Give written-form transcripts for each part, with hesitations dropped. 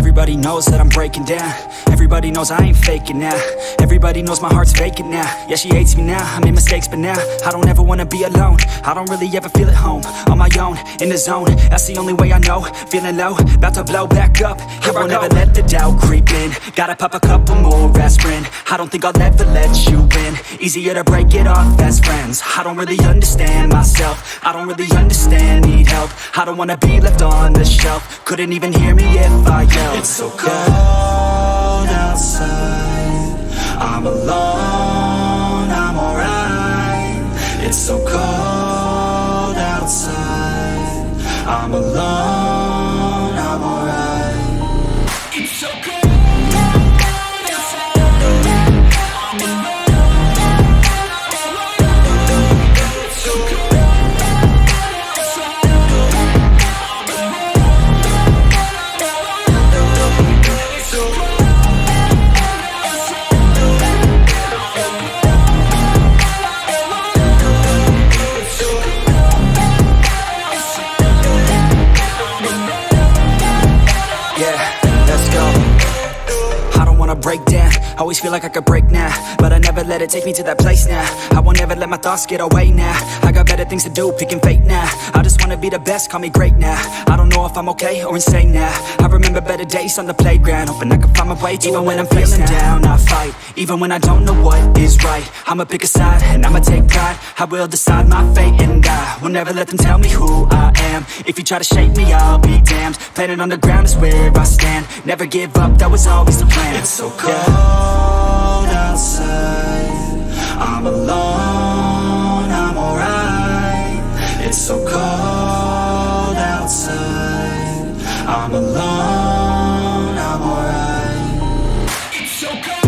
Everybody knows that I'm breaking down. Everybody knows I ain't faking now. Everybody knows my heart's vacant now. Yeah, she hates me now, I made mistakes but now I don't ever wanna be alone. I don't really ever feel at home. On my own, in the zone, that's the only way I know. Feeling low, about to blow back up. Here I never let the doubt creep in. Gotta pop a couple more aspirin. I don't think I'll ever let you in. Easier to break it off as friends. I don't really understand myself. I don't really understand, need help. I don't wanna be left on the shelf. Couldn't even hear me if I yelled. It's so cold outside, I'm alone, I'm alright. It's so cold outside, I'm alone, I'm alright. It's so cold. Break down, always feel like I could break now, but I never let it take me to that place now. I won't ever let my thoughts get away now. I got better things to do, picking fate now. I just wanna be the best, call me great now. I don't know if I'm okay or insane now. I remember better days on the playground, hoping I can find my way to even when I'm feeling down, I fight, even when I don't know what is right. I'ma pick a side, and I'ma take pride. I will decide my fate, and I will never let them tell me who I am. If you try to shake me, I'll be damned. Planet on the ground is where I stand. Never give up, that was always the plan. It's so cold outside, I'm alone, I'm alright. It's so cold outside, I'm alone, I'm alright. It's so cold.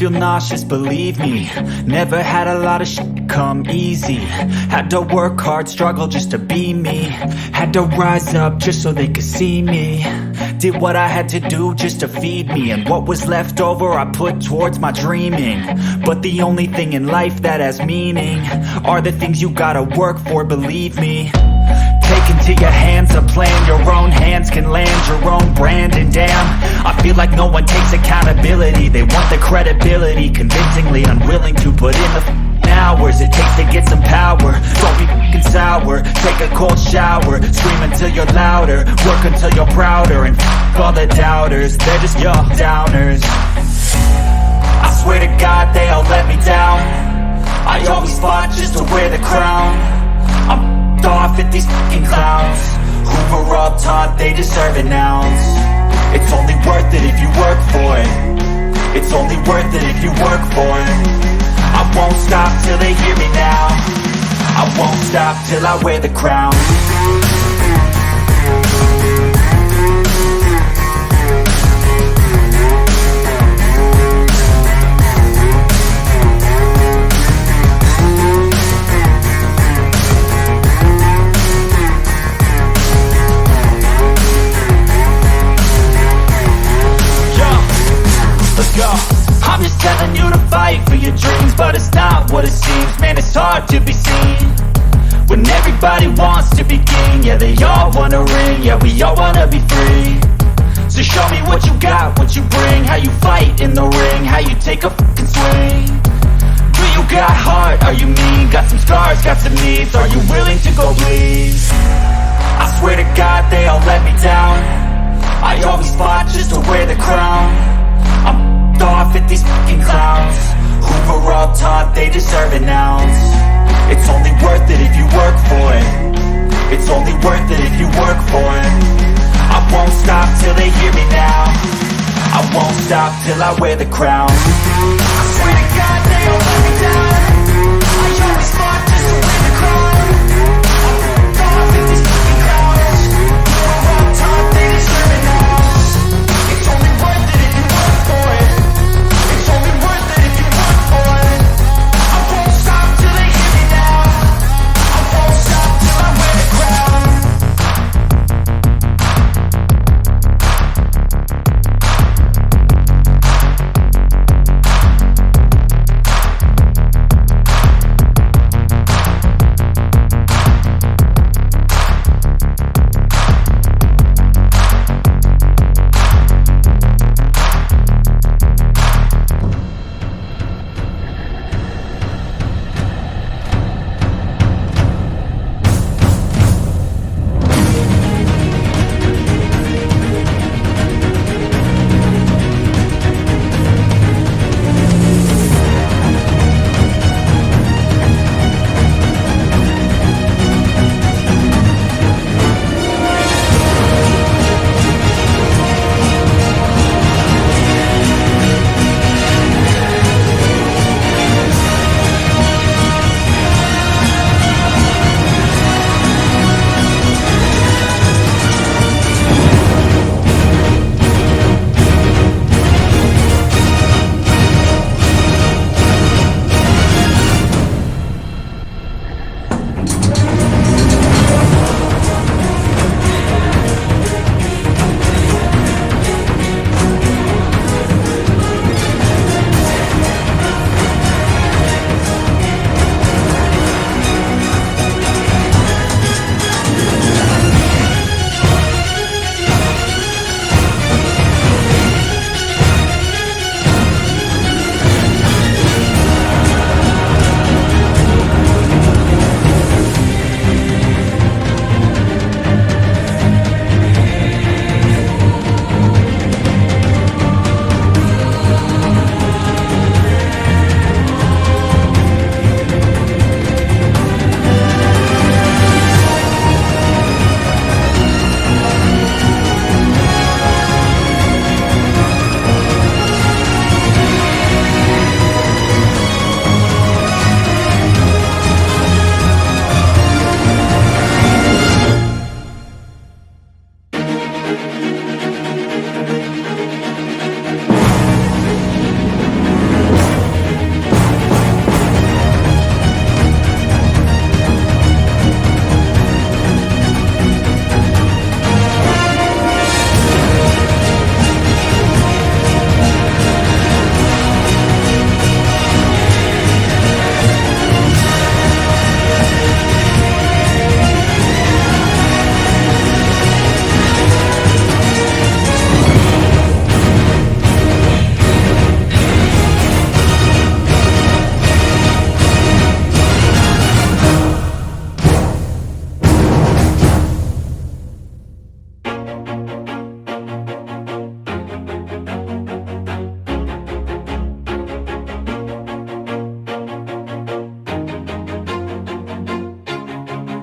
feel nauseous, believe me. Never had a lot of shit come easy. Had to work hard, struggle just to be me. Had to rise up just so they could see me. Did what I had to do just to feed me. And what was left over I put towards my dreaming. But the only thing in life that has meaning are the things you gotta work for, believe me. Take into your hands a plan. Your own hands can land your own brand. And damn, I feel like no one takes accountability. They want the credibility, convincingly unwilling to put in the hours it takes to get some power. Don't be f***ing sour. Take a cold shower. Scream until you're louder. Work until you're prouder. And f*** all the doubters, they're just your downers. I swear to God they all let me down. I always fought just to wear the crown. I'm off at these fucking clowns who were all taught they deserve an ounce. It's only worth it if you work for it. It's only worth it if you work for it. I won't stop till they hear me now. I won't stop till I wear the crown. I'm just telling you to fight for your dreams, but it's not what it seems. Man, it's hard to be seen when everybody wants to be king. Yeah, they all wanna ring, yeah, we all wanna be free. So show me what you got, what you bring. How you fight in the ring, how you take a fucking swing. Do you got heart, are you mean? Got some scars, got some needs, are you willing to go bleed? I swear to God they all let me down. I always fought just to wear the crown. I'm off at these fucking clowns who were all taught they deserve an ounce. It's only worth it if you work for it. It's only worth it if you work for it. I won't stop till they hear me now. I won't stop till I wear the crown. I swear to God they all let me down. I always fought just to wear the crown. I'm off at these fucking clowns who were all taught they deserve an ounce. It's only worth it if you work for it. It's only worth it if you work for it. I won't stop till they hear me now. I won't stop till I wear the crown.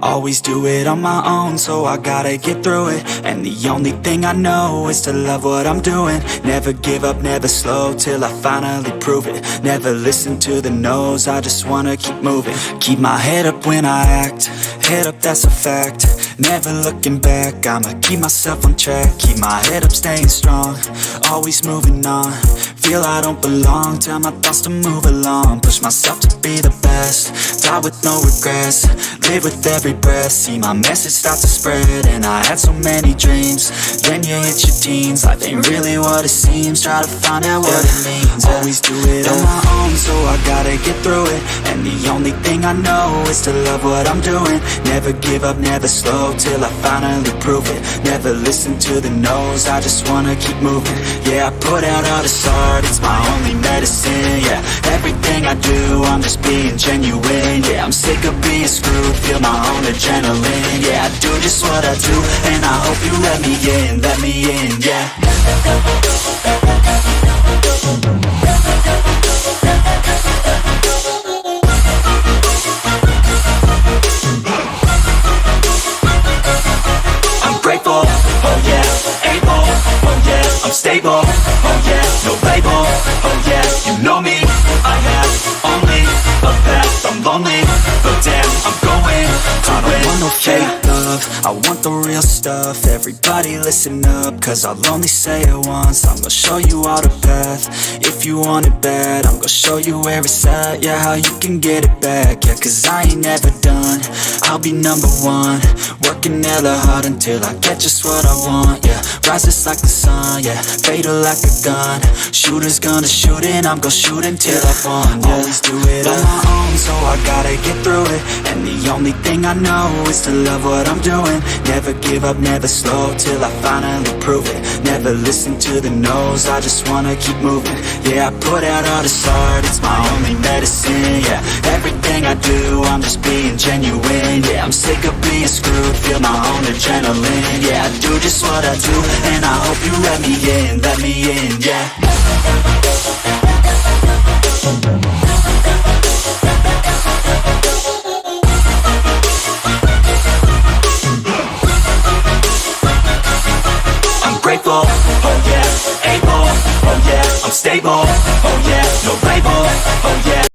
Always do it on my own, so I gotta get through it. And the only thing I know is to love what I'm doing. Never give up, never slow, till I finally prove it. Never listen to the no's, I just wanna keep moving. Keep my head up when I act, head up, that's a fact. Never looking back, I'ma keep myself on track. Keep my head up, staying strong, always moving on. Feel I don't belong, tell my thoughts to move along. Push myself to be the best, die with no regrets. Live with every breath, see my message start to spread. And I had so many dreams, then you hit your teens. Life ain't really what it seems, try to find out what it means. Always do it on my own, so I gotta get through it. And the only thing I know is to love what I'm doing. Never give up, never slow, till I finally prove it. Never listen to the no's, I just wanna keep moving. Yeah, I put out all this art, it's my only medicine. Yeah, everything I do, I'm just being genuine. Yeah, I'm sick of being screwed, feel my own adrenaline. Yeah, I do just what I do, and I hope you let me in, yeah. I'm grateful, oh yeah, able, oh yeah, I'm stable, oh yeah, no label, oh yeah, you know me, I have only a path, I'm lonely, but damn, I'm going to I don't want no fake love, I want the real stuff. Everybody listen up, cause I'll only say it once. I'm gonna show you all the path, if you want it bad. I'm gonna show you where it's at, yeah, how you can get it back. Yeah, cause I ain't never done, I'll be number one. Working hella hard until I get just what I want, yeah. Rises like the sun, yeah, fatal like a gun. Shooters gonna shoot and I'm gonna shoot until I won, yeah. Always do it on my own, so I gotta get through it. And the only thing I know is to love what I'm doing. Never give up, never slow, till I finally prove it. Never listen to the no's, I just wanna keep moving. Yeah, I put out all this art, it's my only medicine. Yeah, everything I do, I'm just being genuine. Yeah, I'm sick of being screwed, feel my own adrenaline. Yeah, I do just what I do, and I hope you let me in, yeah. I'm grateful, oh yeah, able, oh yeah, I'm stable,